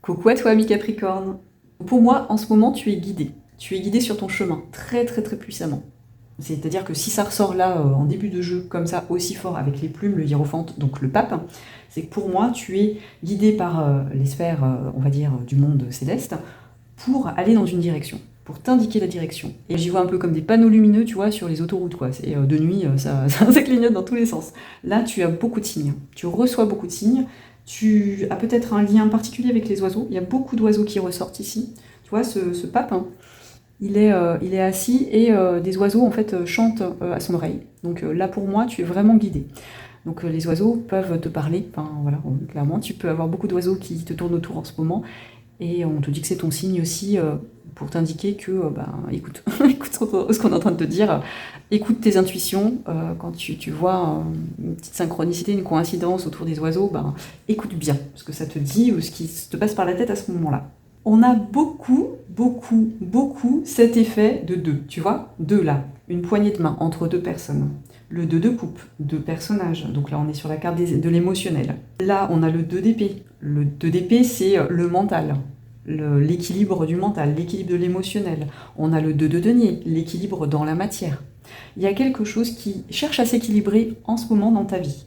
Coucou à toi, ami Capricorne. Pour moi, en ce moment, tu es guidé. Tu es guidé sur ton chemin, très très très puissamment. C'est-à-dire que si ça ressort là, en début de jeu, comme ça, aussi fort avec les plumes, le hiérophante, donc le pape, c'est que pour moi, tu es guidé par les sphères, on va dire, du monde céleste, pour aller dans une direction, pour t'indiquer la direction. Et j'y vois un peu comme des panneaux lumineux, tu vois, sur les autoroutes, quoi. C'est de nuit, ça clignote dans tous les sens. Là, tu as beaucoup de signes. Tu reçois beaucoup de signes. Tu as peut-être un lien particulier avec les oiseaux. Il y a beaucoup d'oiseaux qui ressortent ici. Tu vois, ce pape, hein, il est assis et des oiseaux, en fait, chantent à son oreille. Donc là, pour moi, tu es vraiment guidé. Donc les oiseaux peuvent te parler. Enfin, voilà, clairement, tu peux avoir beaucoup d'oiseaux qui te tournent autour en ce moment. Et on te dit que c'est ton signe aussi pour t'indiquer que, écoute, écoute ce qu'on est en train de te dire, écoute tes intuitions, quand tu vois une petite synchronicité, une coïncidence autour des oiseaux, écoute bien ce que ça te dit ou ce qui te passe par la tête à ce moment-là. On a beaucoup, beaucoup, beaucoup cet effet de deux, tu vois, deux là, une poignée de main entre deux personnes. Le 2 de coupe, deux personnages, donc là on est sur la carte de l'émotionnel. Là on a le 2 d'épée. Le 2 d'épée c'est le mental, l'équilibre du mental, l'équilibre de l'émotionnel. On a le 2 de denier, l'équilibre dans la matière. Il y a quelque chose qui cherche à s'équilibrer en ce moment dans ta vie.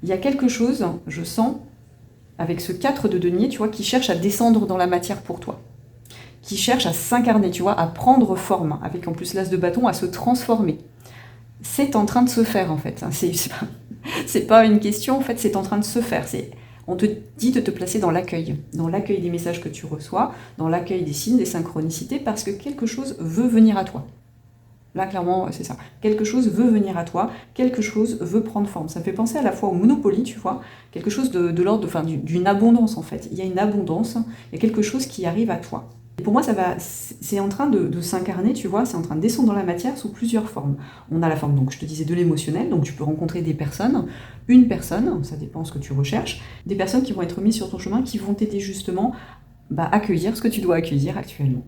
Il y a quelque chose, je sens, avec ce 4 de denier, tu vois, qui cherche à descendre dans la matière pour toi. Qui cherche à s'incarner, tu vois, à prendre forme, avec en plus l'as de bâton, à se transformer. C'est en train de se faire en fait. C'est pas une question, en fait, c'est en train de se faire. On te dit de te placer dans l'accueil des messages que tu reçois, dans l'accueil des signes, des synchronicités, parce que quelque chose veut venir à toi. Là, clairement, c'est ça. Quelque chose veut venir à toi, quelque chose veut prendre forme. Ça me fait penser à la fois au Monopoly, tu vois, quelque chose de l'ordre, d'une abondance en fait. Il y a une abondance, il y a quelque chose qui arrive à toi. Et pour moi, c'est en train de s'incarner, tu vois, c'est en train de descendre dans la matière sous plusieurs formes. On a la forme, donc je te disais, de l'émotionnel, donc tu peux rencontrer des personnes, une personne, ça dépend ce que tu recherches, des personnes qui vont être mises sur ton chemin, qui vont t'aider justement à accueillir ce que tu dois accueillir actuellement.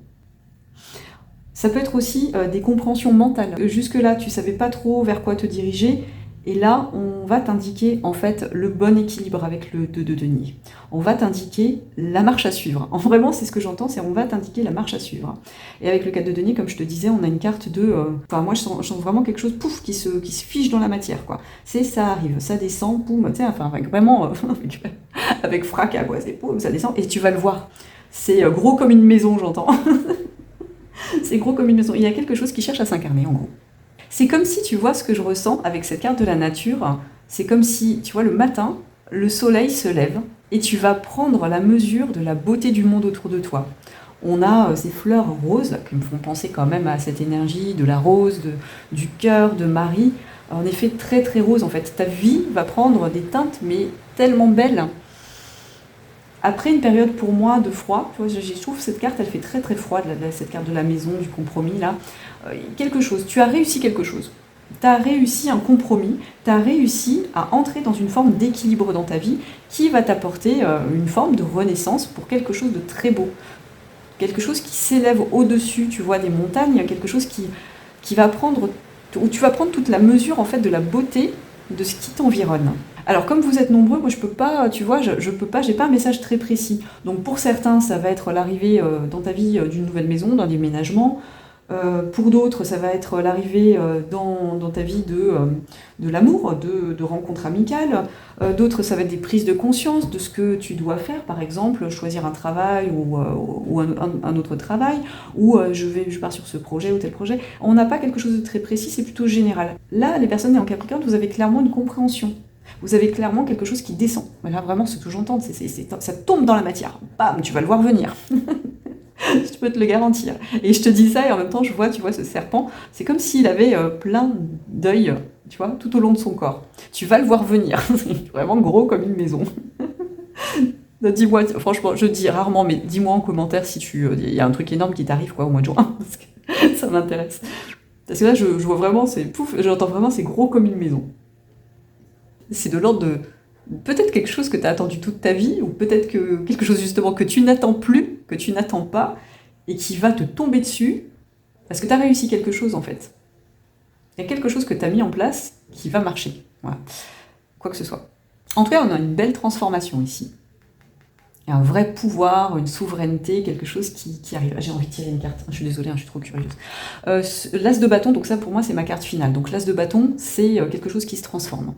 Ça peut être aussi des compréhensions mentales. Jusque-là, tu ne savais pas trop vers quoi te diriger, et là, on va t'indiquer en fait le bon équilibre avec le 2 de denier. On va t'indiquer la marche à suivre. Vraiment, c'est ce que j'entends, c'est on va t'indiquer la marche à suivre. Et avec le 4 de denier, comme je te disais, on a une carte de... moi, je sens vraiment quelque chose, pouf, qui se fiche dans la matière, quoi. Ça arrive, ça descend, poum, tu sais, vraiment, avec fracas, quoi. C'est poum, ça descend, et tu vas le voir. C'est gros comme une maison, j'entends. C'est gros comme une maison. Il y a quelque chose qui cherche à s'incarner, en gros. C'est comme si, tu vois, ce que je ressens avec cette carte de la nature, c'est comme si, tu vois, le matin, le soleil se lève et tu vas prendre la mesure de la beauté du monde autour de toi. On a ces fleurs roses qui me font penser quand même à cette énergie de la rose, du cœur, de Marie. En effet, très très rose, en fait. Ta vie va prendre des teintes, mais tellement belles. Après une période pour moi de froid, tu vois, je trouve cette carte, elle fait très très froide, cette carte de la maison, du compromis, là. Quelque chose, tu as réussi quelque chose. Tu as réussi un compromis, tu as réussi à entrer dans une forme d'équilibre dans ta vie qui va t'apporter une forme de renaissance pour quelque chose de très beau. Quelque chose qui s'élève au-dessus, tu vois, des montagnes, quelque chose qui va prendre, où tu vas prendre toute la mesure en fait de la beauté de ce qui t'environne. Alors comme vous êtes nombreux, moi je peux pas, tu vois, je peux pas, j'ai pas un message très précis. Donc pour certains, ça va être l'arrivée dans ta vie d'une nouvelle maison, d'un déménagement. Pour d'autres, ça va être l'arrivée dans ta vie de l'amour, de rencontres amicales. D'autres, ça va être des prises de conscience de ce que tu dois faire, par exemple, choisir un travail ou un autre travail, ou je pars sur ce projet ou tel projet. On n'a pas quelque chose de très précis, c'est plutôt général. Là, les personnes nées en Capricorne, vous avez clairement une compréhension. Vous avez clairement quelque chose qui descend. Là, vraiment, ce que j'entends, ça tombe dans la matière. Bam, tu vas le voir venir. Je peux te le garantir. Et je te dis ça et en même temps, je vois, tu vois, ce serpent, c'est comme s'il avait plein d'œils, tu vois, tout au long de son corps. Tu vas le voir venir. C'est vraiment gros comme une maison. Dis-moi, franchement, je dis rarement, mais dis-moi en commentaire si il y a un truc énorme qui t'arrive, quoi, au mois de juin. Parce que ça m'intéresse. Parce que là, je vois vraiment, c'est pouf, j'entends vraiment, c'est gros comme une maison. C'est de l'ordre de peut-être quelque chose que tu as attendu toute ta vie, ou peut-être que quelque chose justement que tu n'attends plus, que tu n'attends pas, et qui va te tomber dessus, parce que tu as réussi quelque chose en fait. Il y a quelque chose que tu as mis en place qui va marcher. Voilà. Quoi que ce soit. En tout cas, on a une belle transformation ici. un vrai pouvoir, une souveraineté, quelque chose qui arrive. J'ai envie de tirer une carte, je suis désolée, je suis trop curieuse. L'as de bâton, donc ça pour moi c'est ma carte finale. Donc l'as de bâton, c'est quelque chose qui se transforme.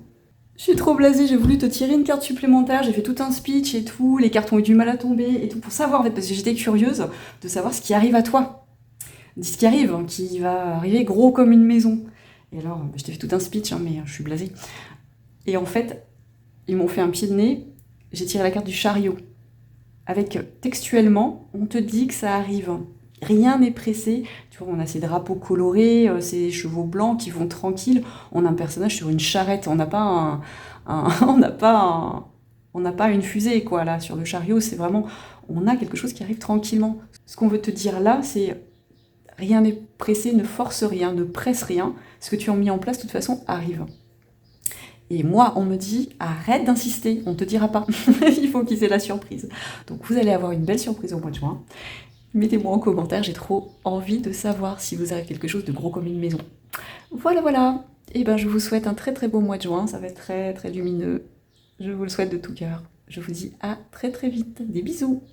Je suis trop blasée, j'ai voulu te tirer une carte supplémentaire, j'ai fait tout un speech et tout, les cartes ont eu du mal à tomber et tout pour savoir en fait, parce que j'étais curieuse de savoir ce qui arrive à toi. Ce qui arrive, hein, qui va arriver gros comme une maison. Et alors, je t'ai fait tout un speech, hein, mais je suis blasée. Et en fait, ils m'ont fait un pied de nez, j'ai tiré la carte du chariot. Avec textuellement, on te dit que ça arrive. Rien n'est pressé. Tu vois, on a ces drapeaux colorés, ces chevaux blancs qui vont tranquilles. On a un personnage sur une charrette. On n'a pas on n'a pas on n'a pas une fusée quoi là sur le chariot. C'est vraiment, on a quelque chose qui arrive tranquillement. Ce qu'on veut te dire là, c'est rien n'est pressé, ne force rien, ne presse rien. Ce que tu as mis en place, de toute façon, arrive. Et moi, on me dit, arrête d'insister, on ne te dira pas. Il faut qu'ils aient la surprise. Donc vous allez avoir une belle surprise au mois de juin. Mettez-moi en commentaire, j'ai trop envie de savoir si vous avez quelque chose de gros comme une maison. Voilà, voilà. Et ben je vous souhaite un très très beau mois de juin, ça va être très très lumineux. Je vous le souhaite de tout cœur. Je vous dis à très très vite. Des bisous.